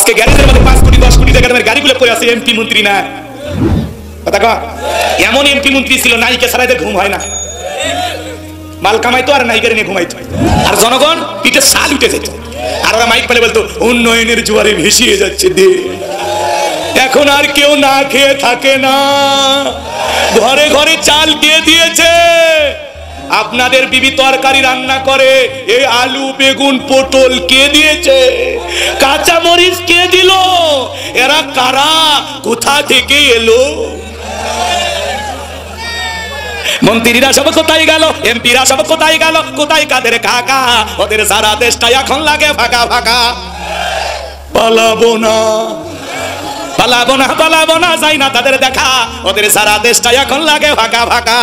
আজকে গ্যারেজের মধ্যে 5 কোটি 10 কোটি টাকা দামের গাড়িগুলো পড়ে আছে, এমপি মন্ত্রী না। কথা কয় এমন এমপি মন্ত্রী ছিল নায়িকা ছাড়াইতে ঘুম হয় না, মাল কামাইতো আর নায়িকারে নিয়ে ঘুমাইতো, আর জনগণ পিঠে সাল উঠে যেত। আর ওরা মাইক পেলে বলতো উন্নয়নের জোয়ারে ভেসিয়ে যাচ্ছে দে। এখন আর কেউ না খেয়ে থাকে না, ঘরে ঘরে চাল কে দিয়েছে? আপনাদের বিবি তরকারি রান্না করে, এই আলু বেগুন পটল কে দিয়েছে? কাঁচা মরিচ কে দিল? এরা কারা, কোথা থেকে এলো? মন্ত্রীরা সব কোথায় গেল, এমপিরা সব কোথায় গেল, কোথায় কাদের কাকা? ওদের সারা দেশটা এখন লাগে ফাঁকা ফাঁকা। পালাবো না পালাবো না পালাবো না, যাই না তাদের দেখা, ওদের সারা দেশটা এখন লাগে ফাঁকা ফাঁকা।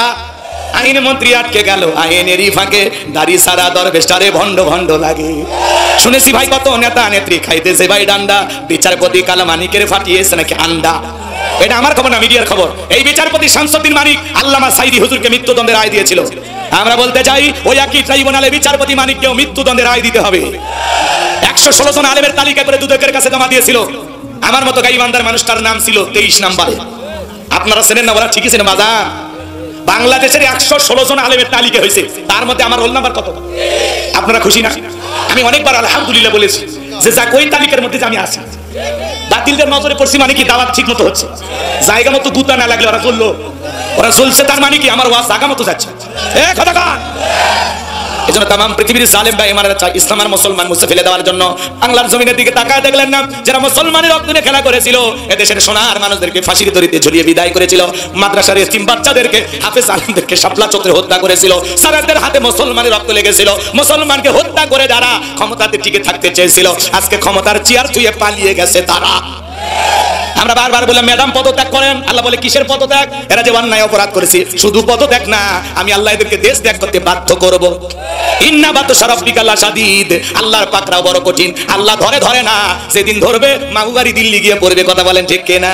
আইন মন্ত্রী আটকে গেল আইনেরই ফাঁকে, দাড়ি সারা দরবেশটারে ভণ্ড ভণ্ড লাগে। শুনেছি ভাই কত নেতা নেত্রী খাইতেছে ভাই ডান্ডা, বিচারপতি কালামানিকের ফাটিয়েছে নাকি আন্ডা। এটা আমার খবর না, মিডিয়ার খবর। এই বিচারপতি শামসুদ্দিন মানিক আল্লামা সাইদি হুজুরকে মৃত্যুদণ্ডের রায় দিয়েছিল। আমরা বলতে চাই ওই একই ট্রাইব্যুনালে বিচারপতি মানিককেও মৃত্যুদণ্ডের রায় দিতে হবে। 116 জন আলেমের তালিকা করে দুদকের কাছে জমা দিয়েছিল। আমার মতো গাইবান্ধার মানুষটার নাম ছিল 23 নম্বরে। আপনারা চেনেন না? বলা ঠিকই চেনেন বাজার। বাংলাদেশের 116 জন আলেমের তালিকা হয়েছে, তার মধ্যে আমার রোল নাম্বার কত? আপনারা খুশি না? আমি অনেকবার আলহামদুলিল্লাহ বলেছি যে যাক ওই তালিকার মধ্যে আমি আছি। বাতিলদের নজরে পড়ছি মানে কি দাওয়াত ঠিক মতো হচ্ছে, জায়গা মতো গুতা না লাগলে ওরা চললো, ওরা চলছে, তার মানে কি আমার ওয়াজ জায়গা মতো যাচ্ছে। কথা কন। এজন্য তাম পৃথিবীর জালেম ভাই আমার ইসলাম আর মুসলমান মুছে ফেলে দেওয়ার জন্য বাংলার জমিনের দিকে তাকায় দেখলেন না, যারা মুসলমানের রক্ত নিয়ে খেলা করেছিল, এদেশের সোনার মানুষদেরকে ফাঁসির দড়িতে ঝুলিয়ে বিদায় করেছিল, মাদ্রাসার এতিম বাচ্চাদেরকে হাফেজ আলেমদেরকে শাপলা চক্রে হত্যা করেছিল, সারাদের হাতে মুসলমানের রক্ত লেগেছিল, মুসলমানকে হত্যা করে যারা ক্ষমতাতে টিকে থাকতে চেয়েছিল, আজকে ক্ষমতার চেয়ার ছুঁয়ে পালিয়ে গেছে তারা। আমরা বারবার বলে ম্যাডাম পদত্যাগ করেন, আল্লাহ বলে কিসের পদত্যাগ? এরা যে অন্যায় অপরাধ করেছে, শুধু পদত্যাগ না, আমি আল্লাহ এদেরকে দেশ ত্যাগ করতে বাধ্য করব। ইন্না বাতশা রাব্বিকা লাশাদীদ, আল্লাহর পাকড়াও বড় কঠিন। আল্লাহ ধরে ধরে না, সেদিন ধরবে মাগুগারি দিল্লি গিয়ে পড়বে। কথা বলেন ঠিক কিনা?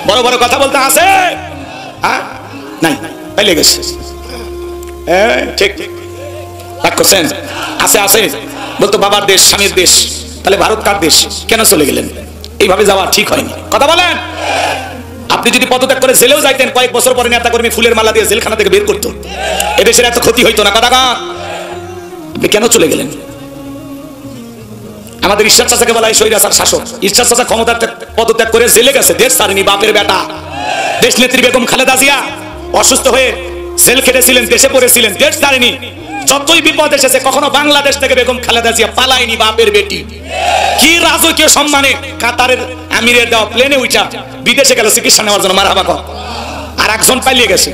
বড় বড় কথা বলতে আছে নাই, পাইলে গেছে। ঠিক রাগ করছেন? আছে আছে বলতো বাবার দেশ, স্বামীর দেশ, তাহলে ভারত কার দেশ? কেন চলে গেলেন? এইভাবে যাওয়া ঠিক হয়নি। কথা বলেন। আপনি যদি পদত্যাগ করে জেলেও যাইতেন, কয়েক বছর পরে নেতা কর্মী ফুলের মালা দিয়ে জেলখানা থেকে বের করতো, এদেশের এত ক্ষতি হইতো না। কথা কন। আপনি কেন চলে গেলেন? আমাদের ঈশ্বর চাচাকে বলা হয় স্বৈরাচার শাসক। ঈশ্বর চাচা ক্ষমতা পদত্যাগ করে জেলে গেছে, দেশ ছাড়েনি। বাপের বেটা দেশ নেত্রী বেগম খালেদা জিয়া অসুস্থ হয়ে জেল খেটেছিলেন, দেশে পড়েছিলেন, দেশ ছাড়েনি। যতই বিপদ এসেছে কখনো বাংলাদেশ থেকে বেগম খালেদা জিয়া পালায়নি। বাপের বেটি কি রাজকীয় সম্মানে কাতারের আমিরের দেওয়া প্লেনে উঠা বিদেশে গেল চিকিৎসা নেওয়ার জন্য। মারহাবা কর। আর একজন পালিয়ে গেছে।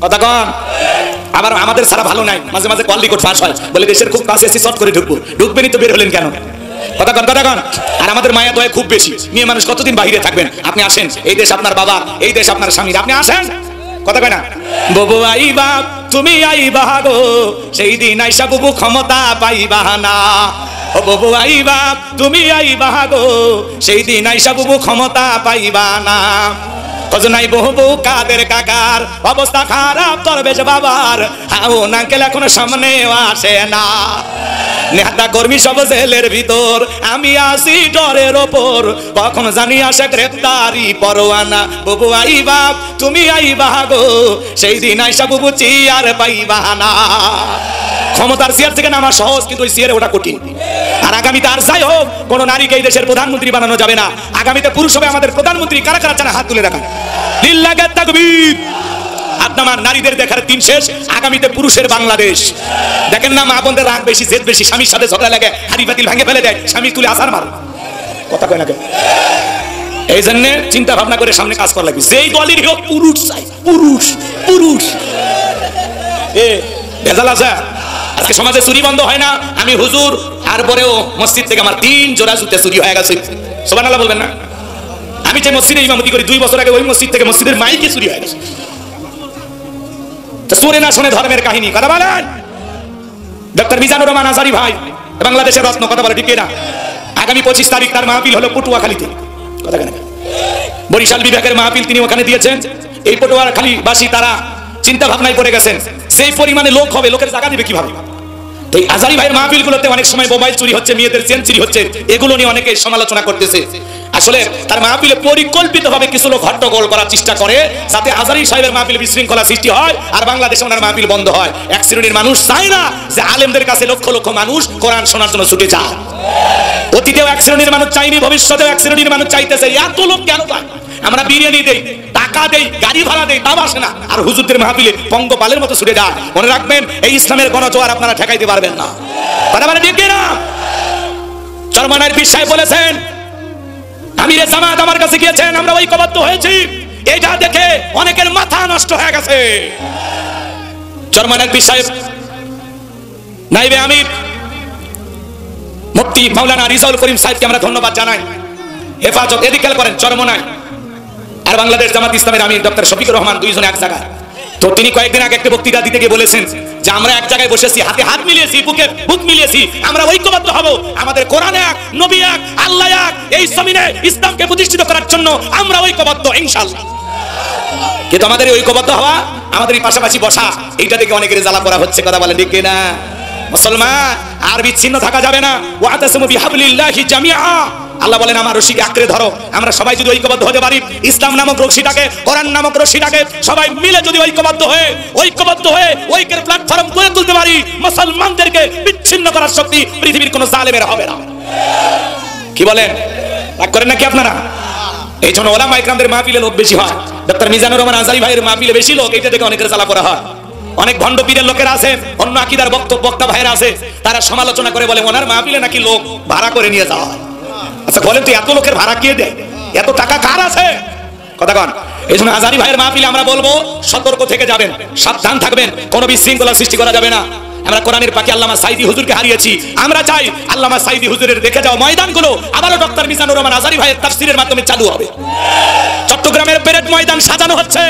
কথা কন। আবার আমাদের সারা ভালো নাই, মাঝে মাঝে কল রেকর্ড ফাঁস হয়, বলে দেশের খুব কাছে এসে শর্ট করে ঢুকবো। ঢুকবেনই তো বের হলেন কেন? কথা কন, কথা কন। আর আমাদের মায়া দয়া খুব বেশি। মেয়ে মানুষ কতদিন বাহিরে থাকবেন? আপনি আসেন, এই দেশ আপনার বাবা, এই দেশ আপনার স্বামীর, আপনি আসেন। কথা কয় না? ববু আইবা তুমি আইবা গো, সেই দিন আইসা বুবু ক্ষমতা পাইবা না। ও ববু আইবা তুমি আইবা গো, সেই দিন আইসা বুবু ক্ষমতা পাইবা না। নাই বহু কাদের কাকার অবস্থা খারাপ, তোর বেশ বাবার হাও নাঙ্কেল এখন সামনে আসে না। নেতা কর্মী সব জেলের ভিতর, আমি আসি ডরের ওপর, কখন জানি আসে গ্রেফতারি পরোয়ানা। বুবু আইবা তুমি আইবা গো, সেই দিন আইসা বুবু চেয়ার পাইবা না। ক্ষমতার চেয়ার থেকে নামা সহজ, কিন্তু ওই চেয়ারে ওটা কঠিন। আর আগামীতে আর যাই হোক, কোন নারীকে এই দেশের প্রধানমন্ত্রী বানানো যাবে না। আগামীতে পুরুষ হবে আমাদের প্রধানমন্ত্রী। কারা কারা চান হাত তুলে রাখা। লিল্লাহি তাকবীর। আপনার নারীদের দেখার দিন শেষ, আগামীতে পুরুষের বাংলাদেশ। দেখেন না, মা বোনদের রাগ বেশি, জেদ বেশি, স্বামীর সাথে ঝগড়া লাগে, হাড়ি বাতিল ভেঙে ফেলে দেয়, স্বামী তুলে আসার মার। কথা কয় না কেন? এই জন্য চিন্তা ভাবনা করে সামনে কাজ করা লাগবে। যেই দলেরই হোক পুরুষ চাই, পুরুষ পুরুষ। ভেজাল আছে। আজকে সমাজে চুরি বন্ধ হয় না। আমি হুজুর, তারপরেও মসজিদ থেকে আমার 3 জোড়া জুতা চুরি হয়ে গেছে। সুবহানাল্লাহ বলবেন না? আমি যে মসজিদে ইমামতি করি 2 বছর আগে ওই মসজিদ থেকে মসজিদের মাইকে চুরি হয়ে গেছে। তো চোরে না শোনে ধর্মের কাহিনী। কথা বলেন। ডক্টর মিজানুর রহমান আজারি ভাই বাংলাদেশের রত্ন। কথা বলে ঠিক না? আগামী 25 তারিখ তার মাহফিল হলো পটুয়াখালীতে। কথা কেন? বরিশাল বিভাগের মাহফিল তিনি ওখানে দিয়েছেন। এই পটুয়াখালীবাসী তারা চিন্তা ভাবনায় পড়ে গেছেন, সেই পরিমাণে লোক হবে, লোকের জায়গা দিবে কিভাবে? এই আজারি ভাইয়ের মাহফিলগুলোতে অনেক সময় মোবাইল চুরি হচ্ছে, মেয়েদের চেন চুরি হচ্ছে, এগুলো নিয়ে অনেকে সমালোচনা করতেছে। আসলে তার মাহফিলে পরিকল্পিতভাবে কিছু লোক হট্টগোল করার চেষ্টা করে যাতে আজারি সাহেবের মাহফিলে বিশৃঙ্খলা সৃষ্টি হয় আর বাংলাদেশে ওনার মাহফিল বন্ধ হয়। এক শ্রেণীর মানুষ চায় না যে আলেমদের কাছে লক্ষ লক্ষ মানুষ কোরআন শোনার জন্য ছুটে যায়। অতীতেও এক শ্রেণীর মানুষ চাইনি, ভবিষ্যতেও এক শ্রেণীর মানুষ চাইতেছে। এত লোক কেন পায়? আমরা বিরিয়ানি দেই, টাকা দেই, গাড়ি ভাড়া দেই, তা আসে না, আর হুজুরদের মাহফিলে পঙ্গপালের মতো ছুটে যায়। মনে রাখবেন, এই ইসলামের গণজোয়ার আপনারা ঠেকাইতে পারবেন না। বারবার ঠিক না? চরমনাইর পীর সাহেব বলেছেন, আমিরে জামাত আমার কাছে গিয়েছেন, আমরা ঐক্যবদ্ধ হয়েছি, এটা দেখে অনেকের মাথা নষ্ট হয়ে গেছে। চরমনাইর পীর সাহেব নাইবে আমির মুফতি মাওলানা রিজাউল করিম সাহেবকে আমরা ধন্যবাদ জানাই। হেফাজত এদিকে করেন চরমনায়, আর বাংলাদেশ জামাত ইসলামের আমির ডক্টর শফিকুর রহমান, দুইজনে এক জায়গায়। তো তিনি কয়েকদিন আগে একটা বক্তৃতা দিতে গিয়ে বলেছেন যে আমরা এক জায়গায় বসেছি, হাতে হাত মিলিয়েছি, বুকে বুক মিলিয়েছি, আমরা ঐক্যবদ্ধ হব, আমাদের কোরআন এক, নবী এক, আল্লাহ এক, এই জমিনে ইসলামকে প্রতিষ্ঠিত করার জন্য আমরা ঐক্যবদ্ধ ইনশাআল্লাহ। কিন্তু আমাদের এই ঐক্যবদ্ধ হওয়া, আমাদের এই পাশাপাশি বসা, এইটা থেকে অনেকের জ্বালা করা হচ্ছে। কথা বলে ঠিক না? মুসলমান আর বিচ্ছিন্ন থাকা যাবে না। ওয়াতাসিমু বিহাবলিল্লাহি জামিআ, আল্লাহ বলেন আমার রশিকে আঁকড়ে ধরো। আমরা সবাই যদি ঐক্যবদ্ধ হতে পারি, ইসলাম নামক রশিটাকে, কোরআন নামক রশিটাকে সবাই মিলে যদি ঐক্যবদ্ধ হয়ে ঐক্যের প্ল্যাটফর্ম গড়ে তুলতে পারি, মুসলমানদেরকে বিচ্ছিন্ন করার শক্তি পৃথিবীর কোনো জালেমের হবে না। কি বলেন? রাগ করেন নাকি আপনারা? এই জন্য ওলামা ইকরামদের মাহফিলে লোক বেশি হয়, ডক্টর মিজানুর রহমান আজারি ভাইয়ের মাহফিলে বেশি লোক, এটা থেকে অনেকের জ্বালা করা হয়। অনেক ভণ্ড পীরের লোকেরা আছে, অন্য আকীদার বক্তা ভাইয়েরা আছে, তারা সমালোচনা করে বলে ওনার মাহফিলে নাকি লোক ভাড়া করে নিয়ে যাওয়া হয়। আচ্ছা বলেন তো, এত লোকের ভাড়া কে দেয়? এত টাকা কার আছে? কথা কন। এই জন্য আজারি ভাইয়ের মাহফিলে আমরা বলবো সতর্ক থেকে যাবেন, সাবধান থাকবেন, কোনো বিশৃঙ্খলা সৃষ্টি করা যাবে না। আমরা কোরআনের পাখি আল্লামা সাইদি হুজুরকে হারিয়েছি, আমরা চাই আল্লামা সাইদি হুজুরের দেখে যাও ময়দানগুলো আবারও ডক্টর মিজানুর রহমান আজারি ভাইয়ের তাফসীরের মাধ্যমে চালু হবে। চট্টগ্রামের পেরেড ময়দান সাজানো হচ্ছে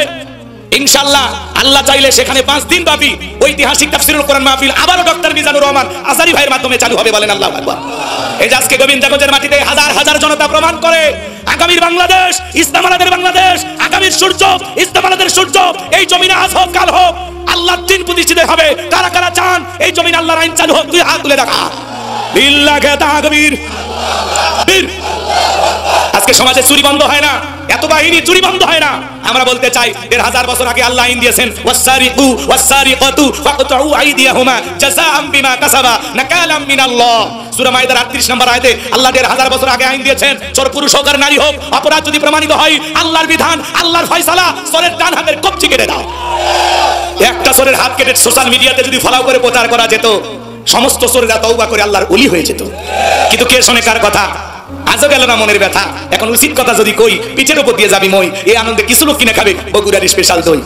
ইনশাআল্লাহ, আল্লাহ চাইলে সেখানে 5 দিন ব্যাপী ঐতিহাসিক তাফসীরুল কোরআন মাহফিল আবারও ডক্টর মিজানুর রহমান আজারি ভাইয়ের মাধ্যমে চালু হবে। বলেন আল্লাহু আকবার। এই যে আজকে গোবিন্দগঞ্জের মাটিতে হাজার হাজার জনতা প্রমাণ করে আগামীর বাংলাদেশ ইসলাম আলাদের বাংলাদেশ, আগামীর সূর্য ইসলাম আলাদের সূর্য, এই জমিনে আজ হোক কাল হোক আল্লাহর দ্বীন প্রতিষ্ঠিত হবে। কারা কারা চান এই জমিনে আল্লাহর আইন চালু হোক? দুই হাত তুলে দেখা। বিল্লাহি তাকবীর। আজকে সমাজে চুরি বন্ধ হয় না, এত বাহিনী চুরি বন্ধ হয় না। আমরা বলতে চাই 1500 বছর আগে আল্লাহ আইন দিয়েছেন, ওয়াসসারিকু ওয়াসসারিকাতু ফাকতাউ আইদিয়াহুমা জাযাআম বিমা কাসাবা নাকালাম মিনাল্লাহ। সূরা মাইদার 38 নম্বর আয়াতে আল্লাহ 1500 বছর আগে আইন দিয়েছেন, চোর পুরুষ হোক আর নারী হোক, অপরাধ যদি প্রমাণিত হয় আল্লাহর বিধান, আল্লাহর ফয়সালা, চোরের ডান হাতের কবজি কেটে দাও। একটা চোরের হাত কেটে সোশ্যাল মিডিয়াতে যদি ফলাও করে প্রচার করা যেত, সমস্ত চোরেরা তওবা করে আল্লাহর ওলি হয়ে যেত। কিন্তু কে শোনে কার কথা? আজও গেল না মনের ব্যথা। এখন উচিত কথা যদি কই, পিঠের উপর দিয়ে যাবি মই, এই আনন্দে কিছু লোক কিনে খাবে বগুড়ার স্পেশাল দই।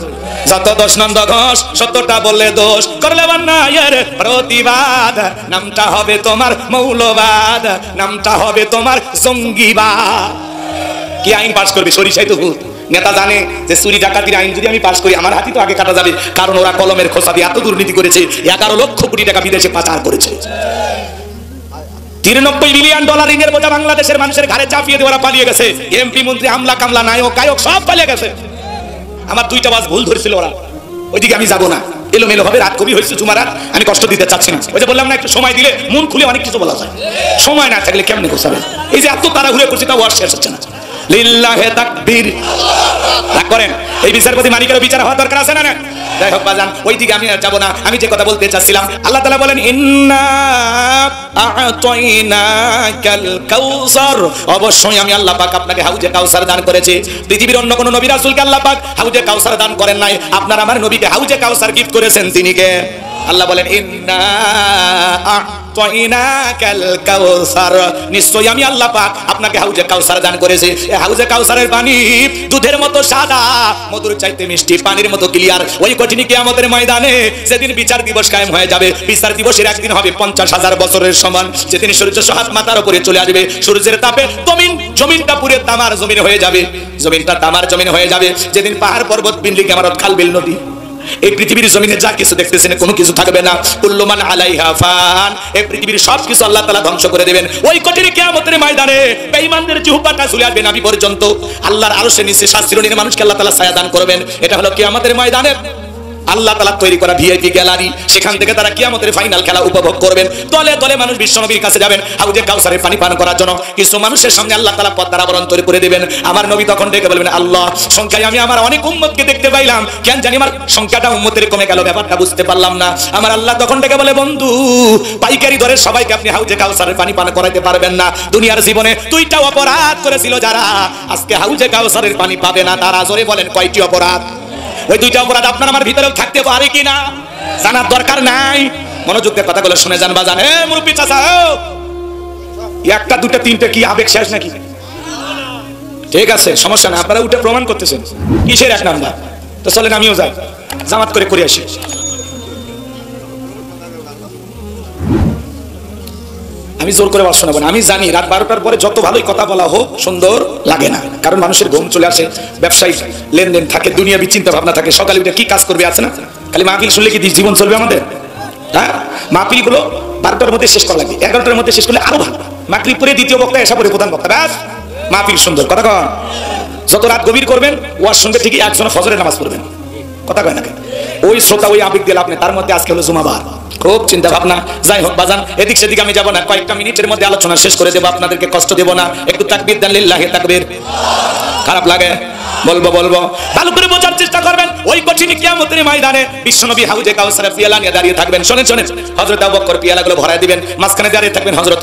যত দোষ নন্দ ঘোষ, সত্যটা বললে দোষ, করলে বান্নায়ের প্রতিবাদ, নামটা হবে তোমার মৌলবাদ, নামটা হবে তোমার জঙ্গিবাদ। কি আইন পাস করবে? সরিষাই তো ভূত। নেতা জানে যে চুরি ডাকাতির আইন যদি আমি পাস করি আমার হাতি তো আগে কাটা যাবে, কারণ ওরা কলমের খোসা দিয়ে এত দুর্নীতি করেছে, 11 লক্ষ কোটি টাকা বিদেশে পাচার করেছে। 93 বিলিয়ন ডলার ঋণের বোঝা বাংলাদেশের মানুষের ঘাড়ে চাপিয়ে দিয়ে ওরা পালিয়ে গেছে। এমপি মন্ত্রী, আমলা কামলা, নায়ক গায়ক সব পালিয়ে গেছে। আমার 2টা বাস ভুল ধরেছিল ওরা, ওইদিকে আমি যাবো না, এলোমেলো হবে, রাত কবি হয়েছে জুমারাত, আমি কষ্ট দিতে চাচ্ছি না। ওই যে বললাম না, একটু সময় দিলে মন খুলে অনেক কিছু বলা যায়, সময় না থাকলে কেমনে গোছাবে? এই যে এত তাড়াহুড়ো করছি তাও আর শেষ হচ্ছে না। লিল্লাহে তাকবীর। রাগ করেন, এই বিচারপতি মানিকের বিচার হওয়া দরকার আছে না? না, যাই হোক বাজান, ওইদিকে আমি আর যাবো না। আমি যে কথা বলতে চাচ্ছিলাম, আল্লাহ তাআলা বলেন ইন্না আ'তাইনাকাল কাউসার, অবশ্যই আমি আল্লাহ পাক আপনাকে হাউজে কাউসার দান করেছি। পৃথিবীর অন্য কোন নবী রাসূলকে আল্লাহ পাক হাউজে কাউসার দান করেন নাই, আপনার আমার নবীকে হাউজে কাউসার গিফট করেছেন। তিনি কে? আল্লাহ বলেন ইন্না আ'তাইনাকাল কাউসার, নিশ্চয়ই আমি আল্লাহ পাক আপনাকে হাউজে কাউসার দান করেছি। এই হাউজে কাউসারের পানি দুধের মতো সাদা, মধুর চাইতে মিষ্টি, পানির মতো ক্লিয়ার। ওই কঠিন কিয়ামতের ময়দানে যেদিন বিচার দিবস কায়েম হয়ে যাবে, বিচার দিবসের একদিন হবে 50,000 বছরের সমান। যেদিন সূর্য সহাত মাথার উপরে চলে আসবে, সূর্যের তাপে জমিনটা পুরো তামার জমিন হয়ে যাবে, জমিনটা তামার জমিন হয়ে যাবে। যেদিন পাহাড় পর্বত, বিল্ডিং, ইমারত, খাল বিল, নদী, এই পৃথিবীর জমিনে যা কিছু দেখতেছেন কোনো কিছু থাকবে না। কুল্লু মান আলাইহা ফান, এই পৃথিবীর সব কিছু আল্লাহ তাআলা ধ্বংস করে দেবেন। ওই কঠিন কিয়ামতের ময়দানে বেঈমানদের জিহ্বাটা ঝুলে আসবে নাভি পর্যন্ত। আল্লাহর আরশের নিচে 7 শ্রেণীর মানুষকে আল্লাহ তাআলা ছায়া দান করবেন। এটা হলো কিয়ামতের ময়দানের আল্লাহ তাআলা তৈরি করা ভিআইপি গ্যালারি, সেখান থেকে তারা কিয়ামতের ফাইনাল খেলা উপভোগ করবেন। দলে দলে মানুষ বিশ্বনবীর কাছে যাবেন হাউজে কাউসারের পানি পান করার জন্য। কিছু মানুষের সামনে আল্লাহ তাআলা পর্দার আবরণ তৈরি করে দিবেন। আমার নবী তখন ডেকে বলবেন, আল্লাহ, সংখ্যায় আমি আমার অনেক উম্মতকে দেখতে পাইলাম, কেন জানি আমার সংখ্যাটা উম্মতের কমে গেল, ব্যাপারটা বুঝতে পারলাম না। আমার আল্লাহ তখন ডেকে বলে, বন্ধু, পাইকারি দরে সবাইকে আপনি হাউজে কাউসারের পানি পান করাইতে পারবেন না। দুনিয়ার জীবনে দুইটা অপরাধ করেছিল যারা, আজকে হাউজে কাউসারের পানি পাবে না তারা। জোরে বলেন কয়টি অপরাধ? ওই দুইটা অপরাধ আপনার আমার ভিতরেও থাকতে পারে কিনা জানার দরকার নাই। মনোযোগ দিয়ে কথাগুলো শুনে যান বাজান। এ মুরব্বি চাচা, একটা দুটা তিনটা কি আবেগ শেষ নাকি? ঠিক আছে, সমস্যা না, আপনারা উঠে প্রমাণ করতেছেন কিসের এক নাম্বার। তো চলেন আমিও যাই, জামাত করে আসি। আমি জোর করে বাস শোনাবো না। আমি জানি রাত 12টার পরে যত ভালোই কথা বলা হোক সুন্দর লাগে না, কারণ মানুষের ঘুম চলে আসে, ব্যবসায়িক লেনদেন থাকে, দুনিয়াবি চিন্তা ভাবনা থাকে। সকালে উঠে কি কাজ করবে আছে না? খালি মাহফিল শুনলে কি জীবন চলবে আমাদের? হ্যাঁ, মাহফিল গুলো 12টার মধ্যে শেষ করা লাগবে, 11টার মধ্যে শেষ করলে আরো ভালো। মাহফিল পরে দ্বিতীয় বক্তা, এসা পরে প্রধান বক্তা, ব্যাস মাহফিল সুন্দর। কথা কন, যত রাত গভীর করবেন ওয়ার সঙ্গে ঠিকই একজন ফজরের নামাজ পড়বেন। কথা কয় না কেন? ওই শ্রোতা ওই আবেগ দিল আপনি, তার মধ্যে আজকে হলো জুমাবার, খুব চিন্তা ভাবনা। যাই হোক বাজান, এদিক সেদিকে আমি যাবো না, কয়েকটা মিনিটের মধ্যে আলোচনা শেষ করে দেবো, আপনাদেরকে কষ্ট দেবো না। একটু তাকবীর দেন, লিল্লাহি তাকবীর। খারাপ লাগে? বলবো ভালো করে বোঝার চেষ্টা করবেন। ওই কঠিন কিয়ামতের ময়দানে বিশ্বনবী হাউজে কাউসারে পিয়ালা নিয়ে দাঁড়িয়ে থাকবেন। শোনেন, হযরত আবু বকর পিয়ালাগুলো ভরায় দিবেন, মাঝখানে দাঁড়িয়ে থাকবেন হযরত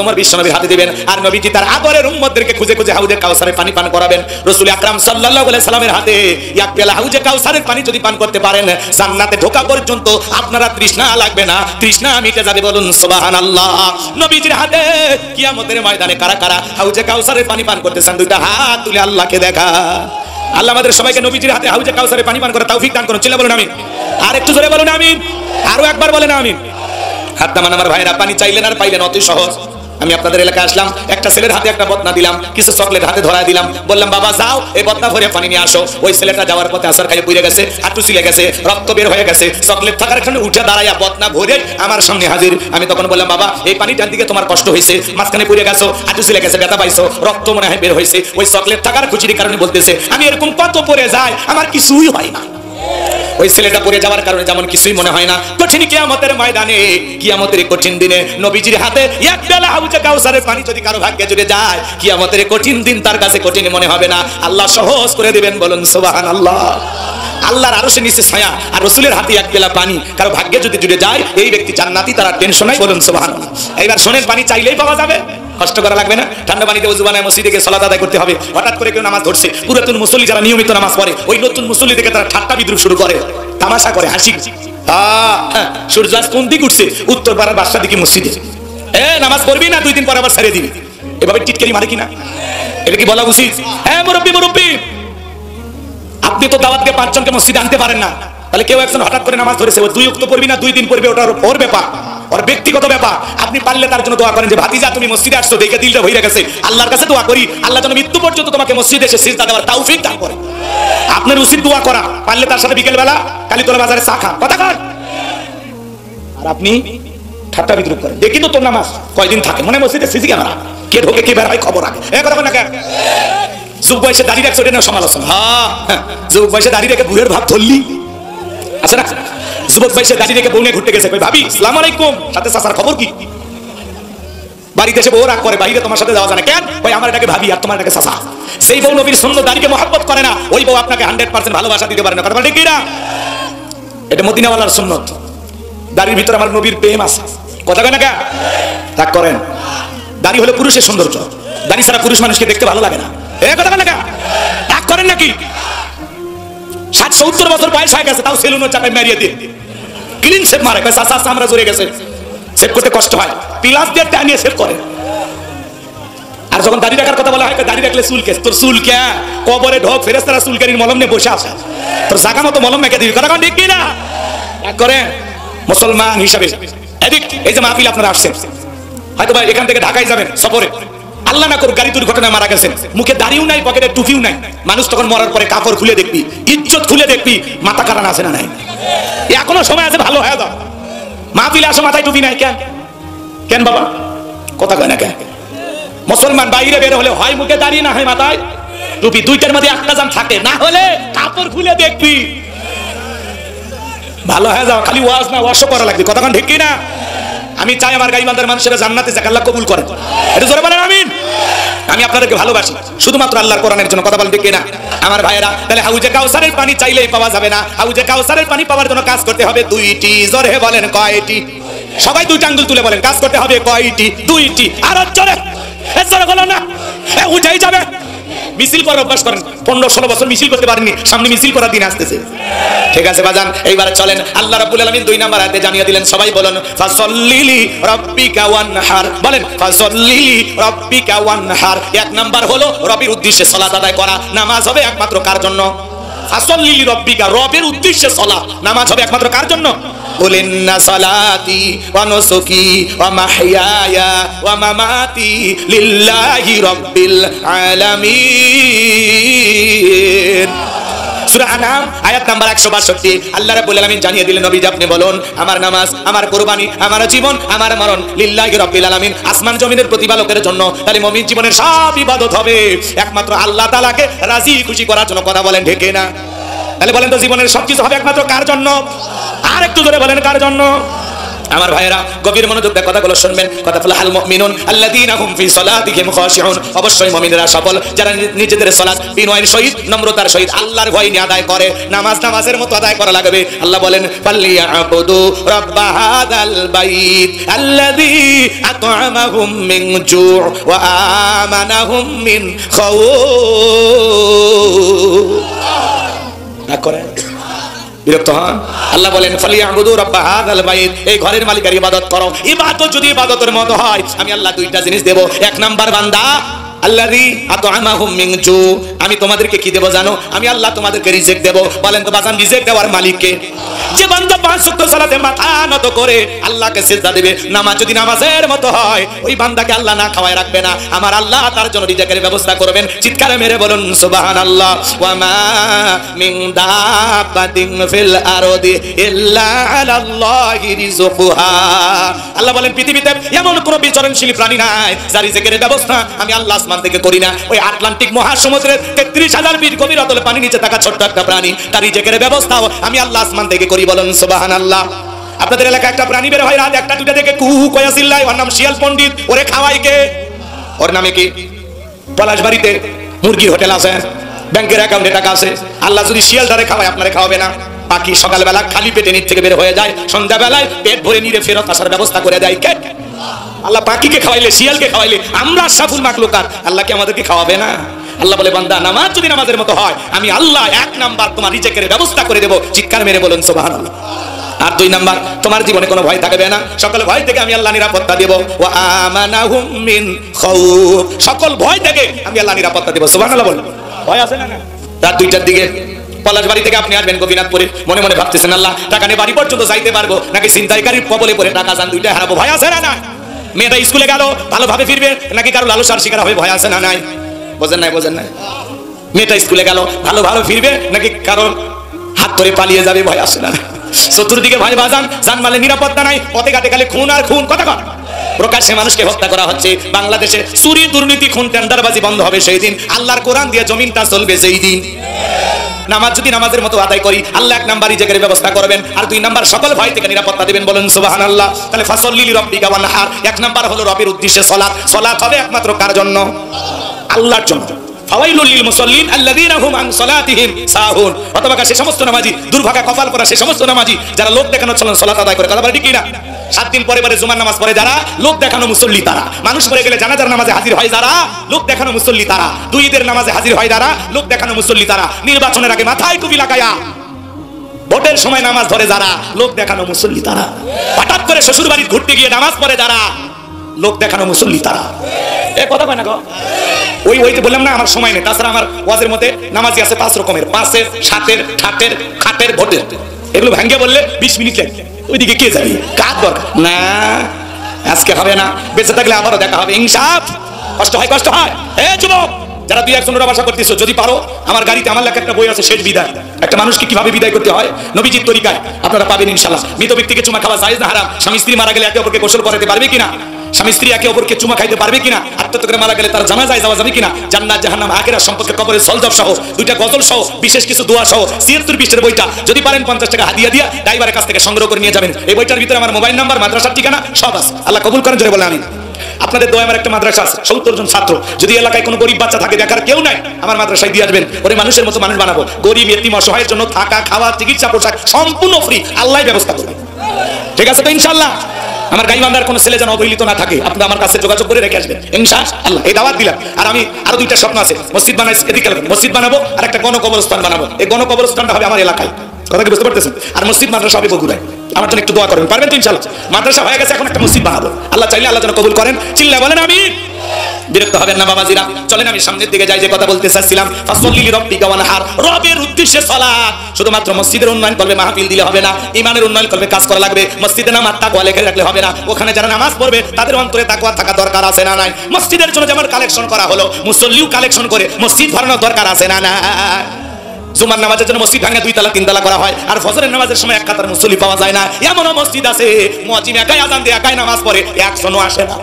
ওমর বিশ্বনবীর হাতে দিবেন, আর নবীজি তার আদরের উম্মতদেরকে খুঁজে খুঁজে হাউজে কাউসারে পানি পান করাবেন। রাসূল আকরাম সাল্লাল্লাহু আলাইহি সাল্লামের হাতে এক পেয়ালা হাউজে কাউসারের পানি যদি পান করতে পারেন, জান্নাতে ঢোকা পর্যন্ত আপনারা তৃষ্ণা লাগবে না, তৃষ্ণা মিটে যাবে। বলুন সুবহানাল্লাহ। নবীজির হাতে কিয়ামতের ময়দানে কারা কারা হাউজে কাউসারের পানি পান করতেছেন, দুইটা হাত তুলে আল্লাহকে দেখা। আল্লাহ আমাদের সবাইকে নবীজির হাতে হাউজে কাউসারে পানি পান করার তৌফিক দান করুন। চিল্লা বলুন আমিন। আর একটু জোরে বলুন আমিন। আরো একবার বলেন আমিন। হাত নামান আমার ভাইরা, পানি চাইলেন আর পাইলেন, অতি সহজ। আমি আপনাদের এলাকায় আসলাম, একটা ছেলের হাতে একটা বদনা দিলাম, কিছু চকলেট হাতে ধরায় দিলাম, বললাম বাবা যাও এই বদনা ভরে পানি নিয়ে আসো। ওই ছেলেটা যাওয়ার পথে আসার খাইয়ে পুড়ে গেছে, হাঁটু ছিলে গেছে, রক্ত বের হয়ে গেছে, চকলেট থাকার কারণে উঠে দাঁড়াইয়া বদনা ভরে আমার সামনে হাজির। আমি তখন বললাম, বাবা এই পানিটার দিকে তোমার কষ্ট হয়েছে, মাঝখানে পুড়ে গেছো, হাঁটু ছিলে গেছে, ব্যথা পাইছো, রক্ত মনে হয় বের হয়েছে। ওই চকলেট থাকার খুশির কারণে বলতেছে, আমি এরকম কত পরে যাই, আমার কিছুই হয় না। ওই ছেলেটা পড়ে যাওয়ার কারণে যেমন কিছুই মনে হয় না, কঠিন কিয়ামতের ময়দানে, কিয়ামতের কঠিন দিনে নবীজির হাতে এক পেয়ালা হাউজে কাউসারের পানি যদি কারো ভাগ্যে জুড়ে যায়, কিয়ামতের কঠিন দিন তার কাছে কঠিন মনে হবে না, আল্লাহ সহজ করে দিবেন। বলুন সুবহানাল্লাহ। আল্লাহর আরশের নিচে ছায়া, আর রাসূলের হাতে এক পেয়ালা পানি কারো ভাগ্যে যদি জুড়ে যায়, এই ব্যক্তি জান্নাতি, তার টেনশন নাই। বলুন সুবহানাল্লাহ। এইবার শোনেন, পানি চাইলেই পাওয়া যাবে, কষ্ট করা লাগবে না। ঠান্ডা পানিতে ওযু বানায় মসজিদে গিয়ে সালাত আদায় করতে হবে। হঠাৎ করে কেউ নামাজ ধরছে, পুরাতন মুসল্লি যারা নিয়মিত নামাজ পড়ে, ওই নতুন মুসল্লি থেকে তারা ঠাট্টা বিদ্রুপ শুরু করে, তামাশা করে, হাসি। সূর্য আজ কোন দিকে উঠছে? উত্তর পাড়ার বাসা দিকে মসজিদে। নামাজ পড়বি না, 2 দিন পর আবার ছেড়ে দিবি। এভাবে টিটকারি মারে কিনা? এটা কি বলা উচিত? হ্যাঁ মুরব্বি, আপনি তো দাওয়াতকে 5 জনকে মসজিদে আনতে পারেন না, তাহলে কেউ একজন হঠাৎ করে নামাজ ধরেছে, ও 2 ওয়াক্ত পড়বি না, 2 দিন পড়বে, ওটা ওর ব্যাপার, ওর ব্যক্তিগত ব্যাপার। আপনি পারলে তার জন্য দোয়া করেন যে ভাতিজা তুমি মসজিদে আসছো দেখে দিলটা ভরে গেছে, আল্লাহর কাছে দোয়া করি আল্লাহ যেন মৃত্যু পর্যন্ত তোমাকে মসজিদে এসে সিজদা দেওয়ার তৌফিক দান করে। আপনার উচিত দোয়া করা, পারলে তার সাথে বিকেল বেলা কালীতলা বাজারে চা খান, কথা কন। আর আপনি ঠাট্টা বিদ্রুপ করেন, দেখি তো তোর নামাজ কয়দিন থাকে, মনে মসজিদে সিসি ক্যামেরা, কে ঢোকে কে বের হয় খবর রাখে। কথা বল না কেন? যুব বয়সে দাঁড়িয়ে রাখছে, ওটা না সমালোচনা। হ্যাঁ, যুব বয়সে দাঁড়িয়ে রেখে বুড়ের ভাব ধরলি আছে না? যুবক বয়সে দাঁড়িয়ে রেখে বউ নিয়ে ঘুরতে গেছে, কই ভাবি আসসালামু আলাইকুম, সাথে চাচার খবর কি? বাড়িতে এসে বউ রাগ করে, বাইরে তোমার সাথে যাওয়া যায় না কেন? কই আমার এটাকে ভাবি আর তোমার এটাকে চাচা। সেই বউ নবীর সুন্নাত দাঁড়িয়ে মহব্বত করে না, ওই বউ আপনাকে 100% ভালোবাসা দিতে পারে না। কথা বলতে কি না? এটা মদিনাওয়ালার সুন্নাত। দাড়ির ভিতরে আমার নবীর প্রেম আছে, কথা কয় না কেন? রাগ করেন। দাড়ি হলো পুরুষের সৌন্দর্য, দাড়ি ছাড়া পুরুষ মানুষকে দেখতে ভালো লাগে না। কথা কয় না কেন? রাগ করেন নাকি? 60-70 বছর বয়স হয়ে গেছে, তাও সেলুনের চাপায় মারিয়ে দিয়ে ক্লিন শেভ মারে, চাচা আমরা জড়ে গেছে, সেভ করতে কষ্ট হয়, পিলাস দিয়ে টানিয়ে সেভ করে। আর যখন দাড়ি রাখার কথা বলা হয়, দাড়ি রাখলে চুল কে? তোর চুল কে? কবরে ঢোক, ফেরেশতারা চুলকারির মলম নিয়ে বসে আছে, তোর জায়গা মতো মলম মেখে দিবি। কথা ঠিক কি না? রাগ করেন। মুসলমান হিসাবে এদিক এই যে মাহফিল আপনারা আসছেন, হয়তো ভাই এখান থেকে ঢাকায় যাবেন সফরে, আল্লাহ না করুক গাড়ি দুর্ঘটনায় মারা গেছেন, মুখে দাড়িও নাই, পকেটে টুপিও নাই, মানুষ তখন মরার পরে কাপড় খুলে দেখবি, ইজ্জত খুলে দেখবি, মাথা কারণ আছে না নাই? এখনো সময় আছে, ভালো হয়ে যাও। মাহফিলে আসো, মাথায় টুপি নাই কেন? কেন বাবা? কথা কয় না কেন? মুসলমান বাইরে বের হলে হয় মুখে দাঁড়িয়ে, না হয় মাথায় টুপি, দুইটার মধ্যে একটা জাম থাকে, না হলে কাপড় খুলে দেখবি। ভালো হয়ে যাও, খালি ওয়াজ না ওয়াশও করা লাগবে, কতক্ষণ ঠিক কি না? আমি চাই আমার গাইবান্ধার মানুষেরা জান্নাতে যাক, আল্লাহ কবুল করেন। এটা জোরে বলেন আমিন। আমি আপনাদেরকে ভালোবাসি শুধুমাত্র আল্লাহর কোরআনের জন্য, কথা বলেন ঠিক কিনা আমার ভাইয়েরা? তাহলে হাউজে কাউসারের পানি চাইলেই পাওয়া যাবে না, হাউজে কাউসারের পানি পাওয়ার জন্য কাজ করতে হবে দুইটি। জোরে বলেন কয়টি? সবাই দুইটা আঙ্গুল তুলে বলেন, কাজ করতে হবে কয়টি? দুইটি। আর জোরে জোরে বলো না, উঠেই যাবে। মিছিল করার অভ্যাস করেন, 15-16 বছর মিছিল করতে পারেননি, সামনে মিছিল করার দিন আসতেছে। ঠিক আছে বাজান, এইবার চলেন। আল্লাহ রাব্বুল আলামিন 2 নম্বর আয়াতে জানিয়ে দিলেন, সবাই বলেন ফাসাল্লি রাব্বিকা ওয়ানহার। বলেন ফাসাল্লি রাব্বিকা ওয়ানহার। 1 নাম্বার হলো রবের উদ্দেশ্যে সালাত আদায় করা। নামাজ হবে একমাত্র কার জন্য? ফাসাল্লি রাব্বিকা, রবের উদ্দেশ্যে সালাত, নামাজ হবে একমাত্র কার জন্য? কুল ইন্না সালাতি ওয়া নুসুকি ওয়া মাহইয়ায়া ওয়া মামাতি লিল্লাহি রাব্বিল আলামিন। সূরা আনআম আয়াত নাম্বার 162। আল্লাহ রাব্বুল আলামিন জানিয়ে দিলেন, নবী আপনি বলুন, আমার নামাজ, আমার কুরবানি, আমার জীবন, আমার মরণ লিল্লাহি রাব্বিল আলামিন, আসমান জমিনের প্রতিপালকের জন্য। তাহলে মুমিন জীবনের সব ইবাদত হবে একমাত্র আল্লাহ তাআলাকে রাজি খুশি করার জন্য, কথা বলেন ঠিক না? তাহলে বলেন তো জীবনের সবকিছু হবে একমাত্র কার জন্য? আর একটু জোরে বলেন, কার জন্য? আমার ভাইয়েরা গভীর মনোযোগ দিয়ে কথাগুলো শুনবেন। কথা বলা হাল মুমিনুন আল্লাযীনা হুম ফি সালাতিহিম খাশিউন। অবশ্যই মুমিনরা সফল যারা নিজেদের সালাত বিনয়ের সহিত, নম্রতার সহিত আল্লাহর ভয় নিয়ে আদায় করে। নামাজ নামাজের মতো আদায় করা লাগবে। আল্লাহ বলেন ফালিয়াবুদু রাব্বা হাযাল বাইত আল্লাযী আত'আমাহুম মিন জু' ওয়া আমানাহুম মিন খাউফ। না করে বিরক্ত হন? আল্লাহ বলেন ফালিয়াবুদু রাব্বা হাযাল বাইত, এই ঘরের মালিকের ইবাদত করো। ইবাদত যদি ইবাদতের মতো হয়, আমি আল্লাহ 2টা জিনিস দেব। 1 নাম্বার বান্দা আল্লাযী আত'আমাহুম মিন জু', আমি তোমাদেরকে কি দেব জানো? আমি আল্লাহ তোমাদেরকে রিজিক দেব। বলেন তো বাজান, রিজিক দেওয়ার মালিক কে? যে বান্দা 5 ওয়াক্ত সালাতে মাথা নত করে আল্লাহকে সিজদা দেবে, নামাজ যদি নামাজের মতো হয়, ওই বান্দাকে আল্লাহ না খাওয়ায় রাখবে না। আমার আল্লাহ তার জন্য রিজিকের ব্যবস্থা করবেন। চিৎকারে মেরে বলুন সুবহানাল্লাহ। ওয়া মা মিন দাব্বাতিন ফিল আরদি ইল্লা আলাল্লাহি রিজকুহা। আল্লাহ বলেন পৃথিবীতে এমন কোন বিচরণশীল প্রাণী নাই যার রিজিকের ব্যবস্থা আমি আল্লাহ আসমান থেকে করি না। ওই আটলান্টিক মহাসমুদ্রের 33,000 ফিট গভীর অতলে পানি নিচে থাকা ছোট্ট একটা প্রাণী, তার রিজিকের ব্যবস্থাও আমি আল্লাহ আসমান থেকে করি। বলুন সুবহানাল্লাহ। আপনাদের এলাকায় একটা প্রাণী বের হয় রাত 1টা 2টা থেকে কুহু কয়া চিল্লায়, ওর নাম শিয়াল পণ্ডিত। ওরে খাওয়াই কে? ওর নামে কি? পলাশবাড়িতে মুরগির হোটেল আছে, ব্যাংকের অ্যাকাউন্টে টাকা আছে। আল্লাহ যদি শিয়ালটারে খাওয়ায়, আপনারে খাওয়াবে না? পাখি সকালবেলা খালি পেটে নিচ থেকে বের হয়ে যায়, সন্ধ্যাবেলায় পেট ভরে নিয়ে ফেরত আসার ব্যবস্থা করে দেয় কে? আল্লাহ পাখিকে খাওয়াইলে, শিয়ালকে খাওয়াইলে, আমরা সাফুল মাখলুকাত, আল্লাহকে আমাদেরকে খাওয়াবে না? আল্লাহ বলে বান্দা নামাজ যদি নামাজের মতো হয়, আমি আল্লাহ 1 নাম্বার তোমার রিজিকের ব্যবস্থা করে দেব। চিৎকার মেরে বলুন সুবহানাল্লাহ। আর 2 নাম্বার, তোমার জীবনে কোনো ভয় থাকবে না। সকল ভয় থেকে আমি আল্লাহ নিরাপত্তা দেব। ওয়া আমানাহুম মিন খাউফ, সকল ভয় থেকে আমি আল্লাহ নিরাপত্তা দেব। সুবহানাল্লাহ বলুন। ভয় আছে না? রাত 2টার দিকে পলাশবাড়ি থেকে আপনি আসবেন গোপীনাথপুরে, মনে মনে ভাবতেছেন আল্লাহ টাকা নিয়ে বাড়ি পর্যন্ত যাইতে পারবো নাকি ছিনতাইকারীর কবলে পড়ে টাকা যান 2টা হারাবো? ভয় আছে না? মেয়েটা স্কুলে গেল ভালোভাবে ফিরবে নাকি কারো লালসার শিকার হবে? ভয় আছে না? নাই? বোঝেন নাই? মেয়েটা স্কুলে গেল ভালো ফিরবে নাকি কারো হাত ধরে পালিয়ে যাবে? ভয় আসে না? চতুর্দিকে ভয় বাজান, জানমালের নিরাপত্তা নাই, পথে ঘাটে গেলে খুন আর খুন। কথা কর, প্রকাশ্যে মানুষকে হত্যা করা হচ্ছে। বাংলাদেশে চুরি দুর্নীতি খুন টেন্ডারবাজি বন্ধ হবে সেই দিন, আল্লাহর কোরআন দিয়ে জমিনটা চলবে সেই দিন। নামাজ যদি নামাজের মতো আদায় করি, আল্লাহ 1 নাম্বার রিজিকের ব্যবস্থা করবেন, আর 2 নাম্বার সকল ভয় থেকে নিরাপত্তা দিবেন। বলুন সুবহানাল্লাহ। তাহলে ফাসাল্লি লিরাব্বিকা ওয়ানহার, 1 নাম্বার হলো রবের উদ্দেশ্যে সালাত। সালাত হবে একমাত্র কার জন্য? আল্লাহর জন্য। ফাওয়াইলুল লিল মুসাল্লিন আল্লাযীনা হুম আন সালাতিহিম সাহুন। অথবা সে সমস্ত নামাজি, দুর্ভাগা কপাল করা সে সমস্ত নামাজি যারা লোক দেখানোর জন্য সালাত আদায় করে। কথা বলে ঠিক কি না? 7 দিন পরে জুমার নামাজ পড়ে যারা, লোক দেখানো মুসল্লি তারা। মানুষ মরে গেলে জানাজার নামাজে হাজির হয় যারা, লোক দেখানো মুসল্লি তারা। 2 ঈদের নামাজে হাজির হয় যারা, লোক দেখানো মুসল্লি তারা। নির্বাচনের আগে মাথায় টুপি লাগায়া ভোটের সময় নামাজ ধরে যারা, লোক দেখানো মুসল্লি তারা। হঠাৎ করে শ্বশুর বাড়ি ঘুরতে গিয়ে নামাজ পড়ে যারা, লোক দেখানো মুসল্লি তারা। এ কথা কয় না গো? ওই যে বললাম না আমার সময় নেই। তাছাড়া আমার ওয়াজের মধ্যে নামাজি আছে 5 রকমের, 5-এর, 7-এর, 8-এর, খাটের, ভোটের। এগুলো ভাঙ্গে বললে 20 মিনিট লাগে। ওইদিকে কে যাবে? কার দরকার না? আজকে হবে না, বেঁচে থাকলে আবারও দেখা হবে ইনশাআল্লাহ। কষ্ট হয়। যুবক যারা 2-1 বাসা করতেছো, যদি পারো আমার গাড়িতে আমার লেখা একটা বই আছে, শেষ বিদায়। একটা মানুষকে কিভাবে বিদায় করতে হয় নবীজির তরিকায়, আপনারা পাবেন ইনশাআল্লাহ। মৃত ব্যক্তিকে চুমা খাওয়া জায়েজ না হারাম? স্বামী স্ত্রী মারা গেলে একে অপরকে গোসল করাতে পারবে কিনা? স্বামী স্ত্রী একে অপরকে চুমা খাইতে পারবে কিনা, আত্মহত্যা করে মারা গেলে তার জানাজায় যাওয়া যাবে কিনা, জান্নাত জাহান্নাম আখিরাত সম্পর্কে কবরের সলজব সহ 2টা গজল সহ বিশেষ কিছু দোয়া সহ 76 পৃষ্ঠার বইটা যদি পারেন 50 টাকা হাদিয়া দিয়া ড্রাইভারের কাছ থেকে সংগ্রহ করে নিয়ে যাবেন। এই বইটার ভিতরে আমার মোবাইল নাম্বার, মাদ্রাসার ঠিকানা সব আছে। আল্লাহ কবুল করেন, জোরে বলেন আমিন। আপনাদের দোয়া, আমার একটা মাদ্রাসা আছে, 70 জন ছাত্র। যদি এলাকায় কোনো গরিব বাচ্চা থাকে, দেখার কেউ নাই, আমার মাদ্রাসায় দিয়ে আসবেন, ওরে মানুষের মতো মানুষ বানাবো। গরিব এতিম অসহায়ের জন্য থাকা, খাওয়া, চিকিৎসা, পোশাক সম্পূর্ণ ফ্রি, আল্লাহই ব্যবস্থা করবে। ঠিক আছে তো ইনশাআল্লাহ? আমার গাইবান্ধার কোনো ছেলে যেন অবহেলিত না থাকে, আপনি আমার কাছে যোগাযোগ করে রেখে আসবেন ইনশাআল্লাহ। এই দাওয়াত দিলাম। আর আমি আরো 2টা স্বপ্ন আছে, মসজিদ বানাইছি, এদিকে মসজিদ বানাবো আর একটা গণকবরস্থান বানাবো। এই গণকবরস্থানটা হবে আমার এলাকায়, কথা কি বুঝতে পারতেছেন? আর মসজিদ মাদ্রাসা হবে বগুড়ায়। আমার জন্য একটু দোয়া করবেন, পারবেন তো ইনশাআল্লাহ? মাদ্রাসা হয়ে গেছে, এখন একটা মসজিদ বানাবো। আল্লাহ চাইলে আল্লাহ যেন কবুল করেন। চিল্লা বলেন আমিন। বিরক্ত হবেন না বাবাজিরা, চলেন আমি সামনের দিকে যাই। যে কথা বলতে চাচ্ছিলাম, ফাসল্লি লিরাব্বিকা ওয়ানহার, রবের উদ্দেশ্যে সালাত। শুধুমাত্র মসজিদের উন্নয়ন করবে, মাহফিল দিলে হবে না, ইমানের উন্নয়ন করবে, কাজ করা লাগবে। মসজিদে নামাজ তাকওয়া লেখে রাখলে হবে না, ওখানে যারা নামাজ পড়বে তাদের অন্তরে তাকওয়া থাকা দরকার আছে না নাই? মসজিদের জন্য যেমন কালেকশন করা হলো, মুসল্লিও কালেকশন করে মসজিদ ভরানোর দরকার আছে না না? জুমার নামাজের জন্য মসজিদ ভাঙা 2 তলা 3 তলা করা হয়, আর ফজরের নামাজের সময় এক কাতার মুসল্লি পাওয়া যায় না। এমনও মসজিদ আছে মুয়াজ্জিন একাই আযান দিয়ে একাই নামাজ পড়ে, একজনও আসে না।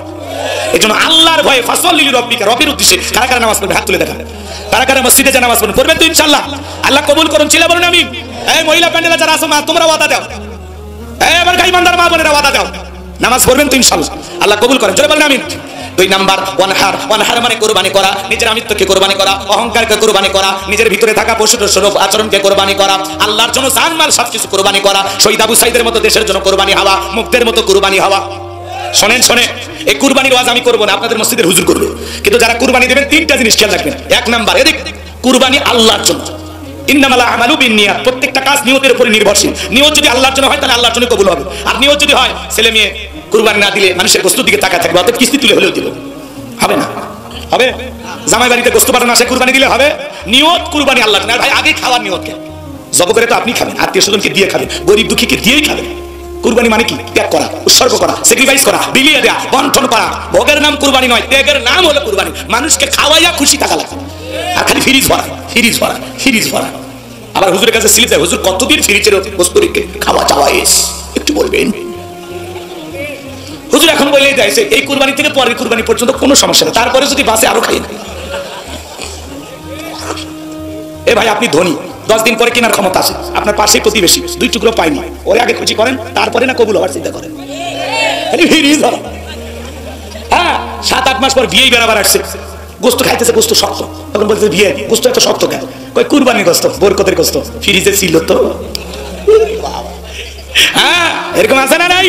এজন্য আল্লাহর ভয়ে ফাসল্লি লিরাব্বিকা, রবের উদ্দেশ্যে কারা কারা নামাজ পড়বে হাত তুলে দেখান। কারা কারা মসজিদে যা নামাজ পড়বেন, পড়বেন তো ইনশাআল্লাহ? আল্লাহ কবুল করুন। চিল্লা বলুন আমিন। এই মহিলা প্যান্ডেলে যারা আছো, মা তোমরা ওয়াদা দাও, এই আমার গাইবান্ধার মা বোনেরা ওয়াদা দাও, নামাজ পড়বেন তো ইনশাআল্লাহ? আল্লাহ কবুল করেন, জোরে বলেন আমিন। 2 নাম্বার ওয়ানহার, ওয়ানহার মানে কুরবানি করা, নিজের আমিত্বকে কুরবানি করা, অহংকারকে কুরবানি করা, নিজের ভিতরে থাকা পশুর স্বরূপ আচরণকে কুরবানি করা, আল্লাহর জন্য জানমাল সবকিছু কুরবানি করা, শহীদ আবু সাইদের মতো দেশের জন্য কুরবানি হওয়া, মুক্তের মতো কুরবানি হওয়া। শোনেন শোনেন, এই কুরবানির ওয়াজ আমি করব না, আপনাদের মসজিদের হুজুর করবে। কিন্তু যারা কুরবানি দেবেন 3টা জিনিস খেয়াল রাখবেন। 1 নাম্বার, এদিক কুরবানি আল্লাহর জন্য। ইন্নামাল আমালু বিন্নিয়াত, প্রত্যেকটা কাজ নিয়তের উপর নির্ভরশীল। নিয়ত যদি আল্লাহর জন্য হয় তাহলে আল্লাহর জন্য কবুল হবে। আর নিয়ত যদি হয় ছেলে মেয়ে কুরবানি না দিলে মানুষের গোশত দিকে তাকায় থাকবে, অতএব কিস্তি তুলে হলেও দিব, হবে না? হবে? জামাই বাড়িতে গোশত পাঠানো আসে, কুরবানি দিলে হবে? নিয়ত কুরবানি আল্লাহর জন্য। আর ভাই আগে খাওয়ার নিয়ত কেন? জব করে তো আপনি খাবেন, আত্মীয় স্বজনকে দিয়ে খাবেন, গরিব দুঃখীকে দিয়েই খাবেন। কুরবানি মানে কি? ত্যাগ করা, উৎসর্গ করা, স্যাক্রিফাইস করা, বিলিয়ে দেয়া, বন্টন করা। ভোগের নাম কুরবানি নয়, ত্যাগের নাম হলো কুরবানি। মানুষকে খাওয়াইয়া খুশি থাকা লাগে, আর খালি ফ্রিজ ভরা, ফ্রিজ ভরা, ফ্রিজ ভরা। আবার হুজুরের কাছে স্লিপ দেয়, হুজুর কতদিন ফ্রিজের বস্তু রেখে খাওয়া চাওয়া একটু বলবেন? হুজুর এখন বলেই দেয় এই কুরবানি থেকে পরের কুরবানি পর্যন্ত কোনো সমস্যা নেই, তারপরে যদি বাসে আরো খাই না। এ ভাই আপনি ধনী, 10 দিন পরে কেনার ক্ষমতা আছে, আপনার পাশে প্রতিবেশী 2 টুকরো পায়নি, ওরে আগে খুশি করেন, তারপরে না কবুল হওয়ার চিন্তা করেন। হ্যাঁ, 7-8 মাস পর বিয়ে বেড়াবার আসছে, গোস্ত খাইতেছে, গোস্ত শক্ত, তখন বলতেছে বিয়ে গোস্ত এত শক্ত কেন? কই কুরবানির গোস্ত, বরকতের গোস্ত, ফ্রিজে ছিল তো। হ্যাঁ, এরকম আছে না নাই?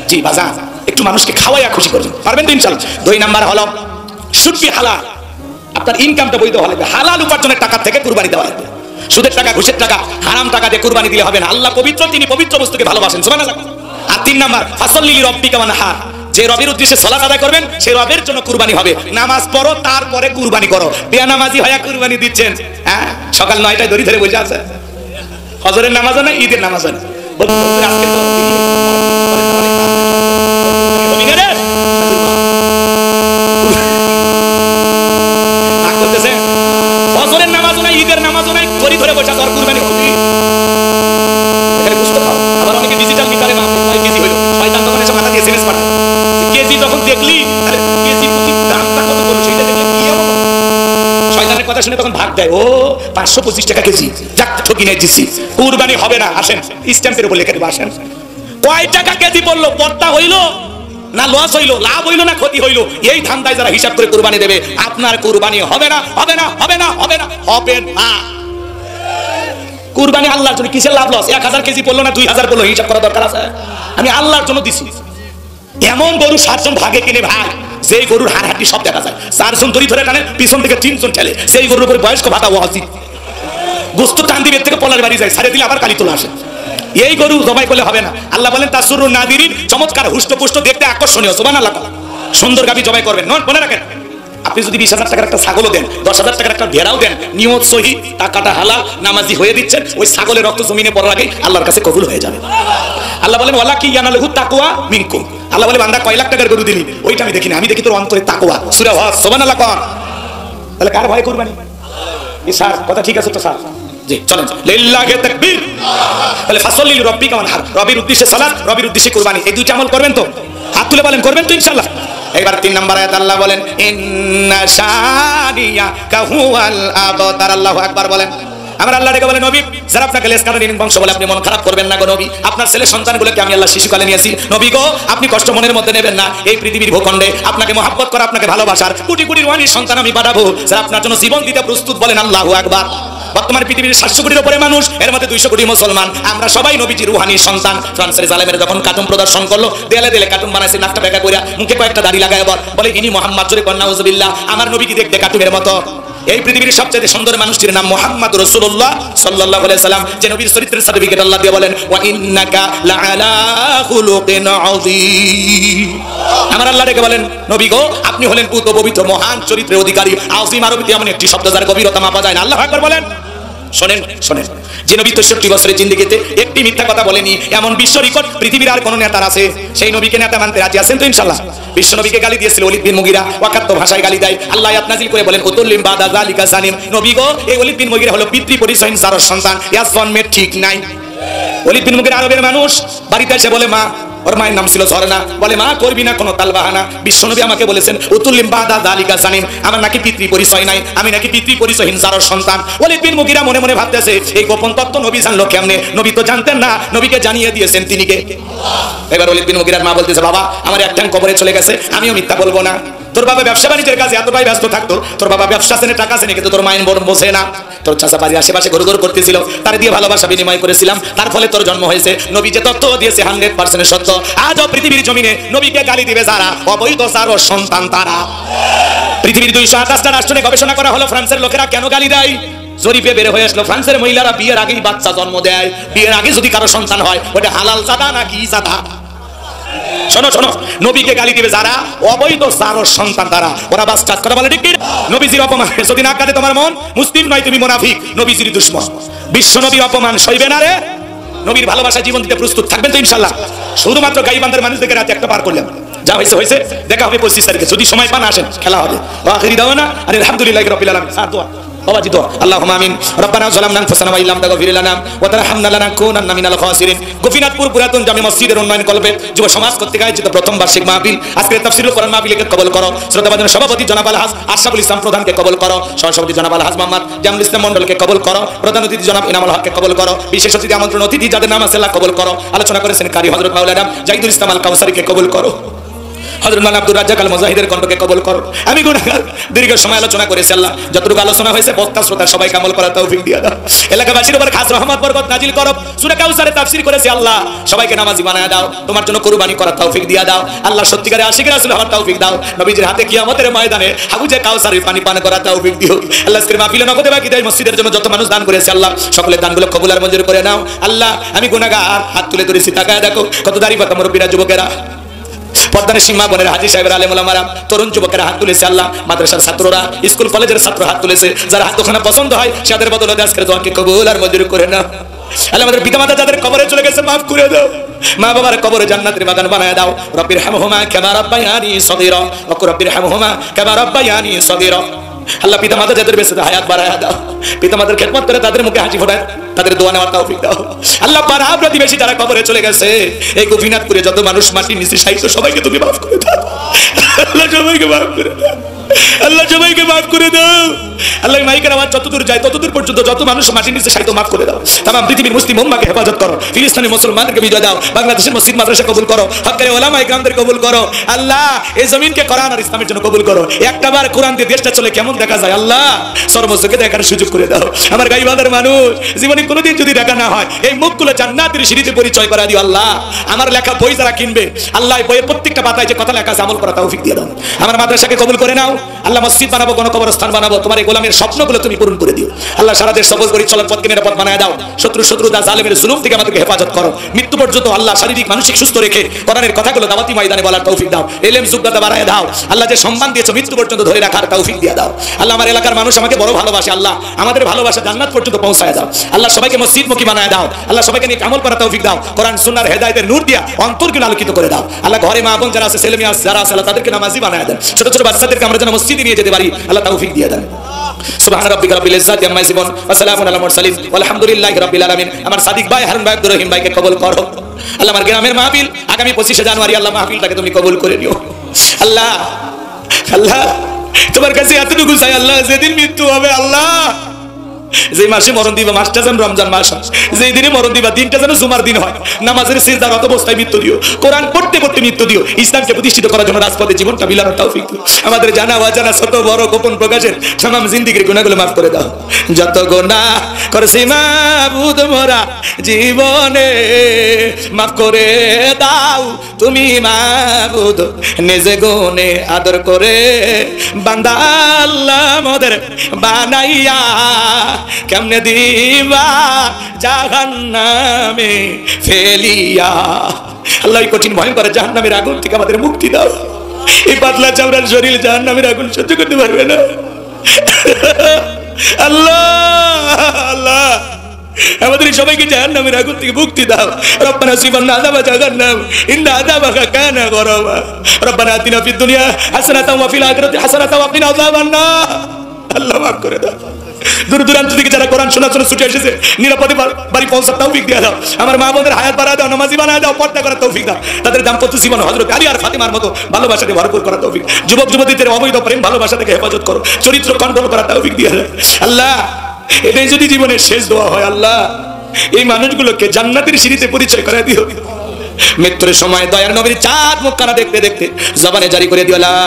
জি বাজান, একটু মানুষকে খাওয়াইয়া খুশি করবেন, পারবেন তো ইনশাআল্লাহ? 2 নাম্বার হলো শুডবি হালাল, আপনার ইনকামটা বৈধ হওয়া লাগবে। হালাল উপার্জনের টাকা থেকে কুরবানি দেওয়া লাগবে। সুদের টাকা, ঘুষের টাকা, হারাম টাকা দিয়ে কুরবানি দিলে হবে না। আল্লাহ পবিত্র, তিনি পবিত্র বস্তুকে ভালোবাসেন, সুবহানাল্লাহ। আর 3 নাম্বার ফাসল্লি লিরাব্বিকা ওয়ানহার, যে রবের উদ্দেশ্যে সালাত আদায় করবেন সেই রবের জন্য কুরবানি হবে। নামাজ পড়ো, তারপরে কুরবানি করো। বেনামাজি হয়ে কুরবানি দিচ্ছেন, হ্যাঁ, সকাল 9টায় দড়ি ধরে বসে আছে, ফজরের নামাজও না, ঈদের নামাজও না। আজকে ফজরের নামাজও নাই, ঈদের নামাজও নাই, দড়ি ধরে বসে আছে, আর কুরবানি হবে। এখানে বুঝতে পারো। আবার অনেকে ডিজিটাল মিটারে কেজি হইলো, শয়তান তখন এসে মাথা দিয়ে এসএমএস পাঠায়, কেজি যখন দেখলি আরে কেজি প্রতি দামটা কত বললো সেটা দেখলে কি হবে? শয়তানের কথা শুনে তখন ভাগ দেয়, ও 525 টাকা কেজি, যাক ঠকি নাই দিছি, কুরবানি হবে না, আসেন স্ট্যাম্পের উপর লিখে দেব, আসেন। কয় টাকা কেজি বললো, পর্দা হইলো না লস হইলো, লাভ হইলো না ক্ষতি হইলো, এই ধান্দায় যারা হিসাব করে কুরবানি দেবে, আপনার কুরবানি হবে না, হবে না, হবে না, হবে না, হবে না। কুরবানি আল্লাহর জন্য, কিসের লাভ লস? 1000 কেজি পড়লো না 2000 পড়লো, হিসাব করা দরকার আছে? আমি আল্লাহর জন্য দিছি। এমন গরু 7 জন ভাগে কিনে ভাই, যেই গরুর হাড় হাড্ডি সব দেখা যায়, 4 জন দড়ি ধরে টানে, পিছন থেকে 3 জন ঠেলে, সেই গরুর উপরে বয়স্ক ভাতা ওয়াজিব। গোস্ত টান দিবে থেকে পলার বাড়ি যায়, ছাড়ে দিলে আবার কালি তোলা আসে। এই গরু জবাই করলে হবে না। আল্লাহ বলেন তাসুরুন নাদিরিন, চমৎকার হুষ্টপুষ্ট দেখতে আকর্ষণীয়, সুবহানাল্লাহ। সুন্দর গাবি জবাই করবেন, মনে রাখেন। আপনি যদি 20,000 টাকার একটা ছাগলও দেন, 10,000 টাকার একটা ভেড়াও দেন, নিয়ত সহি, টাকাটা হালাল, নামাজি হয়ে দিচ্ছেন, ওই ছাগলের রক্ত জমিনে পড়ার আগে আল্লাহর কাছে কবুল হয়ে যাবে। আল্লাহ বলেন ওয়ালা কি ইয়ানালহু তাকওয়া মিনকুম, আল্লাহ বলে বান্দা কয় লাখ টাকার গরু দিলি, ওইটা আমি দেখি না, আমি দেখি তোর অন্তরে তাকওয়া। সূরা ওয়াজ, সুবহানাল্লাহ। তাহলে কার ভয় কুরবানি? এই স্যার কথা ঠিক আছে তো স্যার? জি চলেন, লিল্লাহি তাকবীর। তাহলে ফাসল্লি লিরাব্বিকা ওয়ানহার, রবের উদ্দেশ্যে সালাত, রবের উদ্দেশ্যে কুরবানি, এই 2টা আমল করবেন তো? হাত তুলে বলেন করবেন তো ইনশাআল্লাহ। এবার 3 নম্বর আয়াত আল্লাহ বলেন ইন্না শানিয়াকা হুয়াল আবতার। আল্লাহু আকবার বলেন। আমার আল্লাহ ডেকে বলেন নবী যারা আপনাকে লেস কাটা বংশ বলে আপনি মন খারাপ করবেন না গো নবী। আপনার ছেলে সন্তানগুলোকে আমি আল্লাহ শিশুকালে নিয়েছি নবী গো, আপনি কষ্ট মনের মধ্যে নেবেন না। এই পৃথিবীর ভূখণ্ডে আপনাকে মহব্বত করা, আপনাকে ভালোবাসার কোটি কোটি রুহানি সন্তান আমি পাঠাবো যারা আপনার জন্য জীবন দিতে প্রস্তুত। বলেন আল্লাহু আকবার। বর্তমান পৃথিবীর 700 কোটির উপরে মানুষ, এর মধ্যে 200 কোটি মুসলমান। আমরা সবাই নবীজির রুহানি সন্তান। ফ্রান্সের জালেমের যখন কার্টুন প্রদর্শন করলো, দেয়ালে দেয়ালে কার্টুন বানাইছে, নাকটা বেঁকা কইরা, মুখে কয়েকটা দাড়ি লাগায় বলে ইনি মোহাম্মদ। জোরে কন্না নাউজুবিল্লাহ। আমার নবীকে দেখতে কার্টুনের মতো। এই পৃথিবীর সবচেয়ে সুন্দর মানুষটির নাম মুহাম্মদ রাসূলুল্লাহ সাল্লাল্লাহু আলাইহি সাল্লাম, যে নবীর চরিত্রের সার্টিফিকেট আল্লাহ দিয়ে বলেন ওয়া ইন্নাকা লাআলা খুলুকিন আযীম। আমার আল্লাহ ডেকে বলেন নবী গো, আপনি হলেন পুত পবিত্র মহান চরিত্রের অধিকারী। আযীম আরবিতে এমন একটি শব্দ যার গভীরতা মাপা যায় না। আল্লাহু আকবার বলেন। শোনেন শোনেন, যে নবী 63 বছরের জিন্দেগিতে একটি মিথ্যা কথা বলেনি এমন বিশ্ব রেকর্ড পৃথিবীর আর কোন নেতার আছে? সেই নবীকে নেতা মানতে রাজি আছেন তো ইনশাআল্লাহ? বিশ্ব নবীকে গালি দিয়েছিল ওলীদ বিন মুগীরা, ওয়াকাত্ত ভাষায় গালি দেয়। আল্লাহ আয়াত নাযিল করে বলেন উতুল্লিম বাদা যালিকা জানিম। নবী গো, এই ওলীদ বিন মুগীরা হলো পিতৃ পরিচয়হীন জারর সন্তান। ইয়াস জন্মের ঠিক নাই। ওলীদ বিন মুগীরা আরবের মানুষ, বাড়িতে এসে বলে মা, ওর মায়ের নাম ছিল ঝরনা, বলে মা করবি না কোনো তালবাহানা। বিশ্বনবী আমাকে বলেছেন উতুল্লিম বাদা যালিকা জানিম, আমার নাকি পিতৃ পরিচয় নাই, আমি নাকি পিতৃ পরিচয়হীন জারর সন্তান। ওলীদ বিন মুগীরা মনে মনে ভাবতেছে এই গোপন তত্ত্ব নবী জানলো কেমনে? নবী তো জানতেন না, নবীকে জানিয়ে দিয়েছেন তিনি কে? এবার ওলীদ বিন মুগীরার মা বলতেছে বাবা আমার এক ঠ্যাং কবরে চলে গেছে, আমিও মিথ্যা বলবো না। তোর বাবা ব্যবসা বাণিজ্যের কাজে এতটাই ব্যস্ত থাকতো, তোর বাবা ব্যবসা আছে টাকা আছে কিন্তু তোর মায়ের বোন বোঝে না। তোর চাচা বাড়ির আশেপাশে ঘুরঘুর করতেছিল, তার দিয়ে ভালোবাসা বিনিময় করেছিলাম, তার ফলে তোর জন্ম হয়েছে। নবী যে তথ্য দিয়েছে 100% সত্য। আজও পৃথিবীর জমিনে নবীকে গালি দিবে যারা, অবৈধ যার সন্তান তারা। পৃথিবীর 228টা রাষ্ট্রে গবেষণা করা হলো ফ্রান্সের লোকেরা কেন গালি দেয়। জরিপে বের হয়ে আসলো ফ্রান্সের মহিলারা বিয়ের আগেই বাচ্চা জন্ম দেয়। বিয়ের আগে যদি কারো সন্তান হয় ওটা হালাল জাদা নাকি জাদা? শোনো শোনো, নবীকে গালি দিবে যারা, অবৈধ যার সন্তান তারা, ওরা বাস কাজ করে। বলে ঠিক কি? নবীজির অপমান যদি না কাটে তোমার মন, মুসলিম নয় তুমি মুনাফিক, নবীজির দুশমন। বিশ্ব নবীর অপমান সইবে না রে। নবীর ভালোবাসা জীবন দিতে প্রস্তুত থাকবেন তো ইনশাআল্লাহ? শুধুমাত্র গাইবান্ধার মানুষদেরকে রাতে একটা পার করলাম, যা হয়েছে হয়েছে, দেখা হবে 25 তারিখে। যদি সময় পান আসেন, খেলা হবে। আখিরি দাওয়ানা আলহামদুলিল্লাহি রাব্বিল আলামিন। আর দোয়া বাবাজি দোয়া আল্লাহুম্মা আমিন। রব্বানা যালামনা আনফুসানা ওয়া ইল্লাম তাগফির লানা ওয়া তারহামনা লানাকুনান্না মিনাল খাসিরিন। গোপীনাথপুর পুরাতন জামে মসজিদের উন্নয়ন কল্পে যুব সমাজ কর্তৃক আয়োজিত প্রথম বার্ষিক মাহফিল, আজকের তাফসীরুল কোরআন মাহফিলকে কবুল করো। শ্রদ্ধাভাজন সভাপতি জনাব আলহাজ আশরাফুল ইসলাম প্রধানকে কবুল করো। সহসভাপতি জনাব আলহাজ মোহাম্মদ জামুল ইসলাম মণ্ডলকে কবুল করো। প্রধান অতিথি জনাব ইনামুল হককে কবুল করো। বিশেষ অতিথি আমন্ত্রণ অতিথি যাদের নাম আছে আল্লাহ কবুল করো। আলোচনা করেছেন কারি হযরত মাওলানা জাহিদুল ইসলাম আল কাউসারীকে কবুল করো। হযরত মাওলানা আব্দুর রাজ্জাক আল মুজাহিদের কণ্ঠকে কবুল করো। আমি গুনাহগার, দীর্ঘ সময় আলোচনা করেছি আল্লাহ, যতটুকু আলোচনা হয়েছে বক্তা শ্রোতা সবাইকে আমল করার তৌফিক দিয়ে দাও। এলাকাবাসীর উপর খাস রহমত বরকত নাজিল করো। সূরা কাউসারে তাফসীর করেছি আল্লাহ, সবাইকে নামাজি বানায় দাও। তোমার জন্য কুরবানি করার তৌফিক দিয়ে দাও আল্লাহ। সত্যিকারে আশিক রাসূল হওয়ার তৌফিক দাও। নবীজির হাতে কিয়ামতের ময়দানে হাউজে কাউসারের পানি পান করার তৌফিক দিও আল্লাহ। আজকের মাহফিলে নগদে বাকি দেয় মসজিদের জন্য যত মানুষ দান করেছে আল্লাহ, সকলের দানগুলো কবুল আর মঞ্জুর করে নাও আল্লাহ। আমি গুনাহগার, হাত তুলে ধরেছি, তাকায় দেখো কত দাঁড়িয়ে পাতা মুরব্বীরা, যুবকেরা, পর্দার সীমা বোনের, হাজী সাহেবের, আলেম ওলামারা, তরুণ যুবকেরা হাত তুলেছে আল্লাহ। মাদ্রাসার ছাত্ররা, স্কুল কলেজের ছাত্র হাত তুলেছে। যারা হাত ওখানে পছন্দ হয় তাদের বদলে আজকের দোয়াকে কবুল আর মঞ্জুর করে নাও আল্লাহ। আমাদের পিতামাতা যাদের কবরে চলে গেছে মাফ করে দাও। মা বাবার কবরে জান্নাতের বাগান বানায় দাও। রব্বির হামহুমা কামা রাব্বায়ানি সগীরা ওয়া কুর রব্বির হামহুমা কামা রাব্বায়ানি সগীরা। আল্লাহ পিতামাতা যাদের বেঁচে হায়াত বাড়ায় দাও। পিতামাতার খেদমত করে তাদের মুখে হাসি ফোটায়, তাদের দোয়া নেওয়ার তৌফিক দাও আল্লাহ। পাড়া প্রতিবেশী যারা কবরে চলে গেছে, এই গোপীনাথপুরে যত মানুষ মাটির নিচে শায়িত, সবাইকে তুমি মাফ করে দাও আল্লাহ। সবাইকে মাফ করে দাও আল্লাহ, সবাইকে মাফ করে দাও আল্লাহ। মাইকের আওয়াজ যতদূর যায় ততদূর পর্যন্ত যত মানুষ মাটির নিচে শায়িত মাফ করে দাও। তামাম পৃথিবীর মুসলিম উম্মাহকে হেফাজত করো। ফিলিস্তিনি মুসলমানদেরকে বিজয় দাও। বাংলাদেশের মসজিদ মাদ্রাসা কবুল করো। হক্কানি ওলামা ইকরামদের কবুল করো আল্লাহ। এই জমিনকে কোরআন আর ইসলামের জন্য কবুল করো। একটাবার কোরআন দিয়ে দেশটা চলে কেমন দেখা যায় আল্লাহ, সর্বচোখে দেখার সুযোগ করে দাও। আমার গাইবান্ধার মানুষ জীবনে কোনোদিন যদি দেখা না হয়, এই মুখগুলো জান্নাতের সিঁড়িতে পরিচয় করা দিও আল্লাহ। আমার লেখা বই যারা কিনবে আল্লাহ, বইয়ের প্রত্যেকটা পাতায় যে কথা লেখা আছে আমল করা তৌফিক দিয়ে দাও। আমার মাদ্রাসাকে কবুল করে নাও আল্লাহ। মসজিদ বানাবো, কোন কবরস্থান বানাবো, তোমার এই গোলামের স্বপ্নগুলো তুমি পূরণ করে দিও আল্লাহ। সারা দেশ সফল করি চলার পথকে নিরাপদ বানায় দাও। শত্রুতা জালেমের জুলুম থেকে আমাদেরকে হেফাজত করো। মৃত্যু পর্যন্ত আল্লাহ শারীরিক মানসিক সুস্থ রেখে কোরআনের কথাগুলো দাওয়াতি ময়দানে বলার তৌফিক দাও। ইলম যোগ্যতা বাড়ায় দাও আল্লাহ। যে সম্মান দিয়েছো মৃত্যু পর্যন্ত ধরে রাখার তৌফিক দিয়ে দাও আল্লাহ। আমার এলাকার মানুষ আমাকে বড় ভালোবাসে আল্লাহ, আমাদের ভালোবাসা জান্নাত পর্যন্ত পৌঁছায় দাও আল্লাহ। সবাইকে মসজিদমুখী বানায় দাও আল্লাহ। সবাইকে নিয়ে আমল করার তৌফিক দাও। কোরআন সুন্নাহর হেদায়েতের নূর দিয়া অন্তরকে আলোকিত করে দাও আল্লাহ। ঘরে মা বোন যারা আছে, ছেলে মেয়ে যারা আছে আল্লাহ, তাদেরকে নামাজি বানায় দেন। ছোট ছোট বাচ্চাদেরকে আমরা যেন মসজিদে নিয়ে যেতে পারি আল্লাহ, তৌফিক দিয়ে দেন। সুবহান রাব্বিকা রাব্বিল ইজ্জাতি আম্মা ইয়াসিফুন ওয়া সালামুন আলাল মুরসালিন ওয়া আলহামদুলিল্লাহি রাব্বিল আলামিন। আমার সাদিক ভাই, হারুন ভাই, আব্দুর রহিম ভাইকে কবুল করো। আল্লাহ আমার গ্রামের মাহফিল আগামী 25শে জানুয়ারি আল্লাহ মাহফিলটাকে তুমি কবুল করে নিও আল্লাহ। আল্লাহ তোমার কাছে এতটুকু চাই আল্লাহ, যেদিন মৃত্যু হবে আল্লাহ, যে মাসে মরণ দিবা মাসটা যেন রমজান মাস হয়, যেই দিনে মরণ দিবা দিনটা যেন জুমার দিন হয়, নামাজের সিজদারত অবস্থায় মৃত্যু দিও, কোরআন পড়তে পড়তে মৃত্যু দিও, ইসলামকে প্রতিষ্ঠিত করার জন্য রাজপথে জীবনটা বিলানোর তৌফিক দিও। আমাদের জানা অজানা ছোট বড় গোপন প্রকাশের তামাম জিন্দেগীর গুনাহগুলো মাফ করে দাও। যত গুনাহ করেছি মাবুদ মোরা জীবনে মাফ করে দাও তুমি মাবুদ, নিজে গুনে আদর করে বান্দা আল্লাহ মোদের বানাইয়া কেমনে দিবা জাহান্নামে ফেলিয়া। আল্লাহ এই কঠিন ভয়ঙ্কর জাহান্নামের আগুন থেকে আমাদের মুক্তি দাও। এই পাতলা চামড়ার শরীর জাহান্নামের আগুন সহ্য করতে পারবে না আল্লাহ। আল্লাহ আমাদের সবাইকে জাহান্নামের আগুন থেকে মুক্তি দাও। রব্বানা সিবান্না আযাবা জাহান্নাম ইন্না আযাবাহা কানা গরামা। রব্বানা আতিনা ফিদ দুনিয়া হাসানাতাও ওয়া ফিল আখিরাতি হাসানাতাও ওয়া কিনা আযাবান নার। আল্লাহ মাফ করে দাও। দূর দূরান্ত থেকে যারা কোরআন শোনার জন্য ছুটে এসেছে নিরাপদে বাড়ি পৌঁছার তৌফিক দিয়ে দাও। আমার মা বোনদের হায়াত বাড়া দাও, নামাজি বানায় দাও, পর্দা করার তৌফিক দাও। তাদের দাম্পত্য জীবন হযরত আলী আর ফাতিমার মতো ভালোবাসাকে ভরপুর করার তৌফিক। যুবক যুবতীদের অবৈধ প্রেম ভালোবাসা থেকে হেফাজত করো, চরিত্র কন্ট্রোল করার তৌফিক দিয়ে দাও আল্লাহ। এটাই যদি জীবনের শেষ দোয়া হয় আল্লাহ, এই মানুষগুলোকে জান্নাতের সিঁড়িতে পরিচয় করে দিও। মৃত্যুর সময় দয়ার নবীর চাঁদ মুখখানা দেখতে দেখতে জবানে জারি করে দিও লা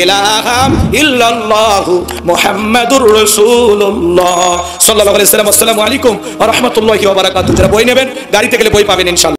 ইলাহা ইল্লাল্লাহু মুহাম্মাদুর রাসূলুল্লাহ সাল্লাল্লাহু আলাইহি ওয়াসাল্লাম। আসসালামু আলাইকুম ওয়া রাহমাতুল্লাহি ওয়া বারাকাতুহু। যারা বই নেবেন গাড়িতে গেলে বই পাবেন ইনশাআল্লাহ।